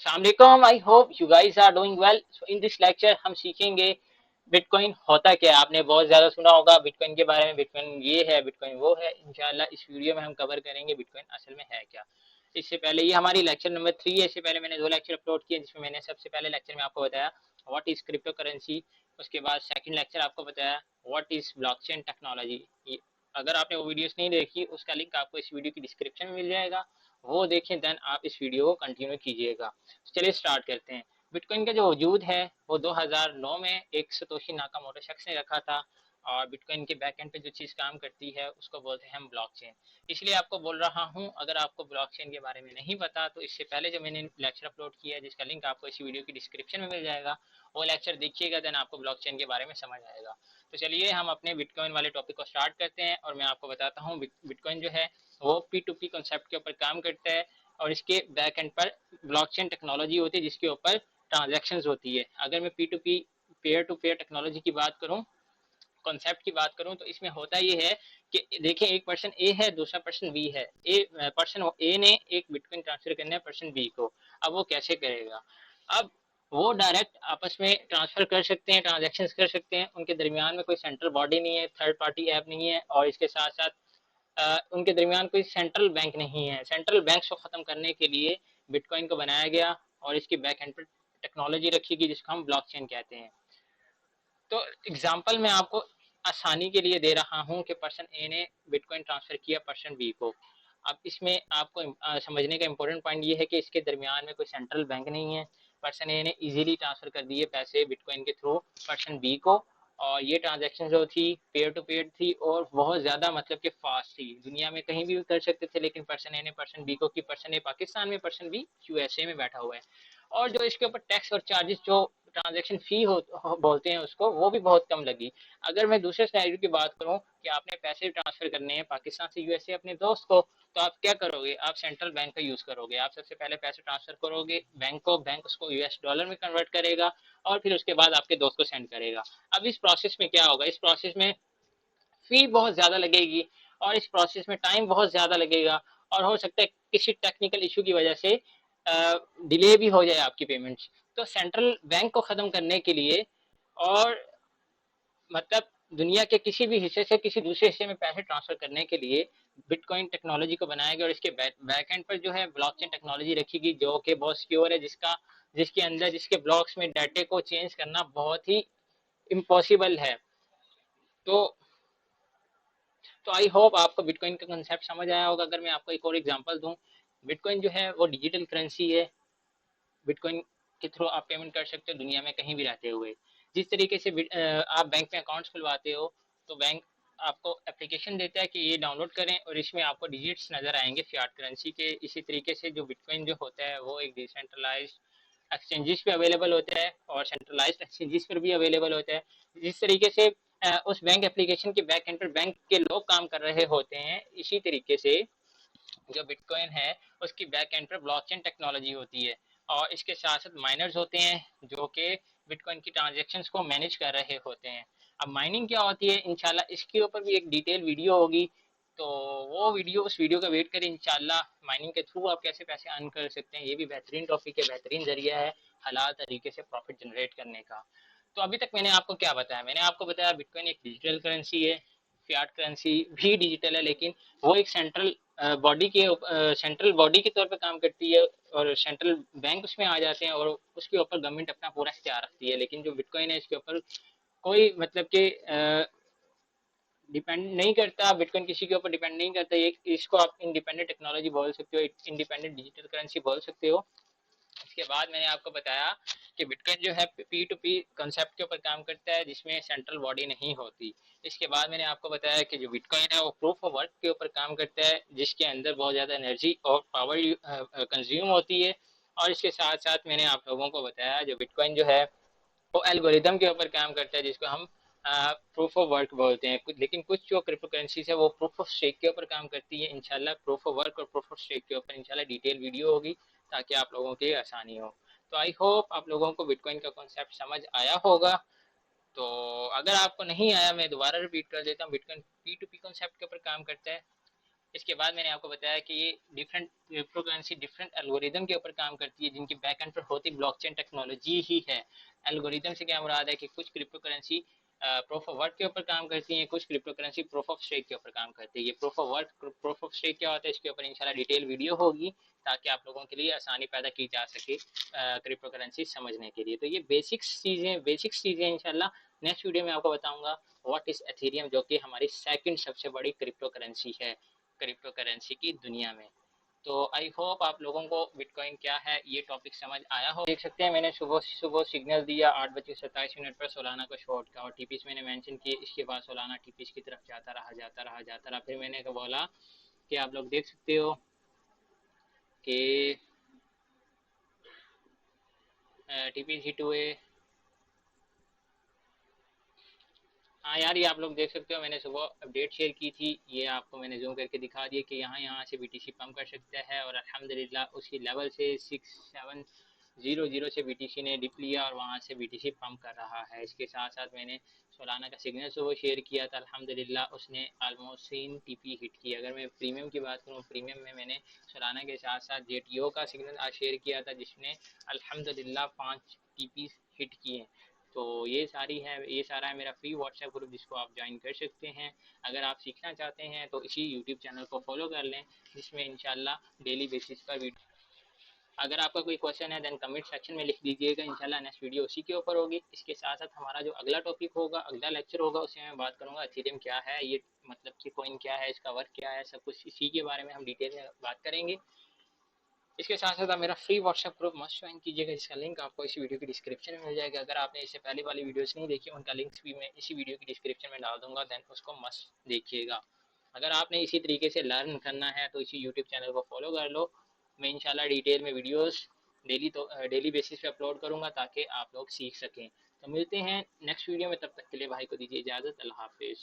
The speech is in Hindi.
अस्सलाम, I hope you guys are doing well. So in this lecture हम सीखेंगे बिटकॉइन होता क्या है। आपने बहुत ज़्यादा सुना होगा बिटकॉइन के बारे में, बिटकॉइन ये है, बिटकॉइन वो है। इंशाल्लाह इस वीडियो में हम कवर करेंगे बिटकॉइन असल में है क्या। इससे पहले ये हमारी लेक्चर नंबर 3 है। इससे पहले मैंने 2 लेक्चर अपलोड किए, जिसमें मैंने सबसे पहले लेक्चर में आपको बताया व्हाट इज़ क्रिप्टो करेंसी। उसके बाद सेकंड लेक्चर आपको बताया व्हाट इज़ ब्लॉकचेन टेक्नोलॉजी। अगर आपने वो वीडियोस नहीं देखी, उसका लिंक आपको इस वीडियो की डिस्क्रिप्शन में मिल जाएगा, वो देखें, देन आप इस वीडियो को कंटिन्यू कीजिएगा। तो चलिए स्टार्ट करते हैं। बिटकॉइन का जो वजूद है वो 2009 में एक सतोशी नाकामोटो शख्स ने रखा था, और बिटकॉइन के बैक एंड पे जो चीज़ काम करती है उसको बोलते हैं हम ब्लॉकचेन। इसलिए आपको बोल रहा हूँ, अगर आपको ब्लॉकचेन के बारे में नहीं पता तो इससे पहले जो मैंने लेक्चर अपलोड किया है, जिसका लिंक आपको इसी वीडियो की डिस्क्रिप्शन में मिल जाएगा, वो लेक्चर देखिएगा, देन आपको ब्लॉकचेन के बारे में समझ आएगा। तो चलिए हम अपने बिटकॉइन वाले टॉपिक को स्टार्ट करते हैं, और मैं आपको बताता हूँ बिटकॉइन जो है वो P2P कॉन्सेप्ट के ऊपर काम करता है, और इसके बैक एंड पर ब्लॉकचेन टेक्नोलॉजी होती है जिसके ऊपर ट्रांजैक्शंस होती है। अगर मैं P2P pair to pair technology की बात करूं, कॉन्सेप्ट की बात करूं, तो इसमें होता ये है कि देखिए, एक पर्सन ए है, दूसरा पर्सन बी है। पर्सन ए ने एक बिटकॉइन ट्रांसफर करना है पर्सन बी को। अब वो कैसे करेगा? अब वो डायरेक्ट आपस में ट्रांसफर कर सकते हैं, ट्रांजेक्शन कर सकते हैं। उनके दरमियान में कोई सेंट्रल बॉडी नहीं है, थर्ड पार्टी ऐप नहीं है, और इसके साथ साथ उनके दरमियान कोई सेंट्रल बैंक नहीं है। सेंट्रल बैंक को ख़त्म करने के लिए बिटकॉइन को बनाया गया, और इसकी बैक एंड पर टेक्नोलॉजी रखी गई जिसको हम ब्लॉकचेन कहते हैं। तो एग्जांपल मैं आपको आसानी के लिए दे रहा हूं कि पर्सन ए ने बिटकॉइन ट्रांसफर किया पर्सन बी को। अब इसमें आपको समझने का इंपॉर्टेंट पॉइंट ये है कि इसके दरमियान में कोई सेंट्रल बैंक नहीं है। पर्सन ए ने इजीली ट्रांसफर कर दिए पैसे बिटकॉइन के थ्रू पर्सन बी को, और ये ट्रांजैक्शन जो थी पेयर टू पेयर थी, और बहुत ज़्यादा मतलब कि फास्ट थी। दुनिया में कहीं भी कर सकते थे, लेकिन पर्सन ए ने पर्सन बी को की, पर्सन ए पाकिस्तान में, पर्सन बी यूएसए में बैठा हुआ है। और जो इसके ऊपर टैक्स और चार्जेस जो ट्रांजैक्शन फी बोलते हैं उसको, वो भी बहुत कम लगी। अगर मैं दूसरे सिनेरियो की बात करूं कि आपने पैसे ट्रांसफर करने हैं पाकिस्तान से यूएसए अपने दोस्त को, तो आप क्या करोगे? आप सेंट्रल बैंक का यूज करोगे। आप सबसे पहले पैसे ट्रांसफर करोगे बैंक को, बैंक उसको यूएस डॉलर में कन्वर्ट करेगा, और फिर उसके बाद आपके दोस्त को सेंड करेगा। अब इस प्रोसेस में क्या होगा? इस प्रोसेस में फी बहुत ज्यादा लगेगी, और इस प्रोसेस में टाइम बहुत ज्यादा लगेगा, और हो सकता है किसी टेक्निकल इशू की वजह से डिले भी हो जाए आपकी पेमेंट्स। तो सेंट्रल बैंक को खत्म करने के लिए, और मतलब दुनिया के किसी भी हिस्से से किसी दूसरे हिस्से में पैसे ट्रांसफर करने के लिए बिटकॉइन टेक्नोलॉजी को बनाया गया, और इसके बैक एंड पर जो है ब्लॉकचेन टेक्नोलॉजी रखी गई, जो कि बहुत सिक्योर है, जिसके अंदर जिसके ब्लॉक्स में डाटे को चेंज करना बहुत ही इम्पॉसिबल है। तो आई होप आपको बिटकॉइन का कंसेप्ट समझ आया होगा। अगर मैं आपको एक और एग्जांपल दूं, बिटकॉइन जो है वो डिजिटल करेंसी है। बिटकॉइन के थ्रू आप पेमेंट कर सकते हो दुनिया में कहीं भी रहते हुए। जिस तरीके से आप बैंक में अकाउंट्स खुलवाते हो, तो बैंक आपको एप्लीकेशन देता है कि ये डाउनलोड करें, और इसमें आपको डिजिट्स नज़र आएंगे फियाट करेंसी के। इसी तरीके से जो बिटकॉइन जो होता है वो एक डिसेंट्रलाइज्ड एक्सचेंजेस पे अवेलेबल होता है, और सेंट्रलाइज्ड एक्सचेंजेस पर भी अवेलेबल होता है। जिस तरीके से उस बैंक एप्लीकेशन के बैक एंड पर बैंक के लोग काम कर रहे होते हैं, इसी तरीके से जो बिटकॉइन है उसकी बैक एंड पर ब्लॉकचेन टेक्नोलॉजी होती है, और इसके साथ साथ माइनर्स होते हैं जो कि बिटकॉइन की ट्रांजेक्शन्स को मैनेज कर रहे होते हैं। अब माइनिंग क्या होती है, इंशाल्लाह इसके ऊपर भी एक डिटेल वीडियो होगी, तो वो वीडियो, उस वीडियो का वेट करें। इंशाल्लाह माइनिंग के थ्रू आप कैसे पैसे अर्न कर सकते हैं, ये भी बेहतरीन टॉपिक है, बेहतरीन जरिया है हलाल तरीके से प्रॉफिट जनरेट करने का। तो अभी तक मैंने आपको क्या बताया? मैंने आपको बताया बिटकॉइन एक डिजिटल करेंसी है, फियाट करेंसी भी डिजिटल है, लेकिन वो एक सेंट्रल बॉडी के तौर पे काम करती है, और सेंट्रल बैंक उसमें आ जाते हैं, और उसके ऊपर गवर्नमेंट अपना पूरा इख्तियार रखती है। लेकिन जो बिटकॉइन है इसके ऊपर कोई मतलब कि डिपेंड नहीं करता, बिटकॉइन किसी के ऊपर डिपेंड नहीं करता। ये इसको आप इंडिपेंडेंट टेक्नोलॉजी बोल सकते हो, इंडिपेंडेंट डिजिटल करेंसी बोल सकते हो। इसके बाद मैंने आपको बताया कि बिटकॉइन जो है P2P कंसेप्ट के ऊपर काम करता है, जिसमें सेंट्रल बॉडी नहीं होती। इसके बाद मैंने आपको बताया कि जो बिटकॉइन है वो प्रूफ ऑफ वर्क के ऊपर काम करता है, जिसके अंदर बहुत ज़्यादा एनर्जी और पावर कंज्यूम होती है। और इसके साथ साथ मैंने आप लोगों को बताया जो बिटकॉइन जो है वो एल्गोरिदम के ऊपर काम करता है, जिसको हम प्रूफ ऑफ वर्क बोलते हैं। लेकिन कुछ जो क्रिप्टो करेंसीज है वो प्रूफ ऑफ स्टेक के ऊपर काम करती है। इंशाल्लाह प्रूफ ऑफ वर्क और प्रूफ ऑफ स्टेक के ऊपर इंशाल्लाह डिटेल वीडियो होगी, ताकि आप लोगों के लिए आसानी हो। तो आई होप आप लोगों को बिटकॉइन का कॉन्सेप्ट समझ आया होगा। तो अगर आपको नहीं आया, मैं दोबारा रिपीट कर देता हूँ। बिटकॉइन P2P कॉन्सेप्ट के ऊपर काम करता है, इसके बाद मैंने आपको बताया कि ये different crypto currency different algorithm के ऊपर काम करती है, जिनकी बैक एंड पर होती ब्लॉकचेन टेक्नोलॉजी ही है। एल्गोरिदम से क्या मुराद है कि कुछ cryptocurrency proof of work के ऊपर काम करती हैं, कुछ cryptocurrency proof of stake के ऊपर काम करती है। ये proof of work proof of stake क्या होता है, इसके ऊपर इंशाल्लाह डिटेल वीडियो होगी, ताकि आप लोगों के लिए आसानी पैदा की जा सके क्रिप्टो करेंसी समझने के लिए। तो ये बेसिक्स चीज़ें इंशाल्लाह नेक्स्ट वीडियो में आपको बताऊंगा। व्हाट इज एथेरियम, जो कि हमारी सेकंड सबसे बड़ी क्रिप्टो करेंसी है क्रिप्टो करेंसी की दुनिया में। तो आई होप आप लोगों को बिटकॉइन क्या है ये टॉपिक समझ आया हो। देख सकते हैं मैंने सुबह सुबह सिग्नल दिया 8:27 पर सोलाना को शॉर्ट का, और टीपीस मैंने मेंशन किए। इसके बाद सोलाना टीपीस की तरफ जाता रहा। फिर मैंने बोला कि आप लोग देख सकते हो कि टीपीस हिट हुए। हाँ यार, ये आप लोग देख सकते हो, मैंने सुबह अपडेट शेयर की थी, ये आपको मैंने जूम करके दिखा दिया कि यहाँ से बीटीसी पंप कर सकता है, और अल्हम्दुलिल्लाह उसी लेवल से 6700 से बीटीसी ने डिप लिया और वहाँ से बीटीसी पंप कर रहा है। इसके साथ साथ मैंने सोलाना का सिग्नल सुबह शेयर किया था, अल्हम्दुलिल्लाह उसने ऑलमोस्ट 3 टीपी हिट किया। अगर मैं प्रीमियम की बात करूँ, प्रीमियम में मैंने सोलाना के साथ साथ जेटीओ का सिग्नल आज शेयर किया था, जिसने अल्हम्दुलिल्लाह 5 टीपी हिट किए। तो ये सारा है मेरा फ्री व्हाट्सएप ग्रुप, जिसको आप ज्वाइन कर सकते हैं। अगर आप सीखना चाहते हैं तो इसी यूट्यूब चैनल को फॉलो कर लें, जिसमें इंशाल्लाह डेली बेसिस पर वीडियो। अगर आपका कोई क्वेश्चन है देन कमेंट सेक्शन में लिख दीजिएगा, इंशाल्लाह नेक्स्ट वीडियो उसी के ऊपर होगी। इसके साथ साथ हमारा जो अगला टॉपिक होगा, अगला लेक्चर होगा, उसमें मैं बात करूंगा एथेरियम क्या है, ये मतलब कि कॉइन क्या है, इसका वर्क क्या है, सब कुछ इसी के बारे में हम डिटेल में बात करेंगे। इसके साथ साथ आप मेरा free WhatsApp group must join कीजिएगा, जिसका लिंक आपको इसी वीडियो की डिस्क्रिप्शन में मिल जाएगा। अगर आपने इससे पहले वाली वीडियोस नहीं देखी, उनका लिंक्स भी मैं इसी वीडियो की डिस्क्रिप्शन में डाल दूंगा, देन उसको मस्ट देखिएगा। अगर आपने इसी तरीके से लर्न करना है तो इसी यूट्यूब चैनल को फॉलो कर लो। मैं इंशाल्लाह डिटेल में वीडियोस डेली बेसिस पे अपलोड करूंगा, ताकि आप लोग सीख सकें। तो मिलते हैं नेक्स्ट वीडियो में, तब तक के लिए भाई को दीजिए इजाज़त। अल्लाह हाफिज़।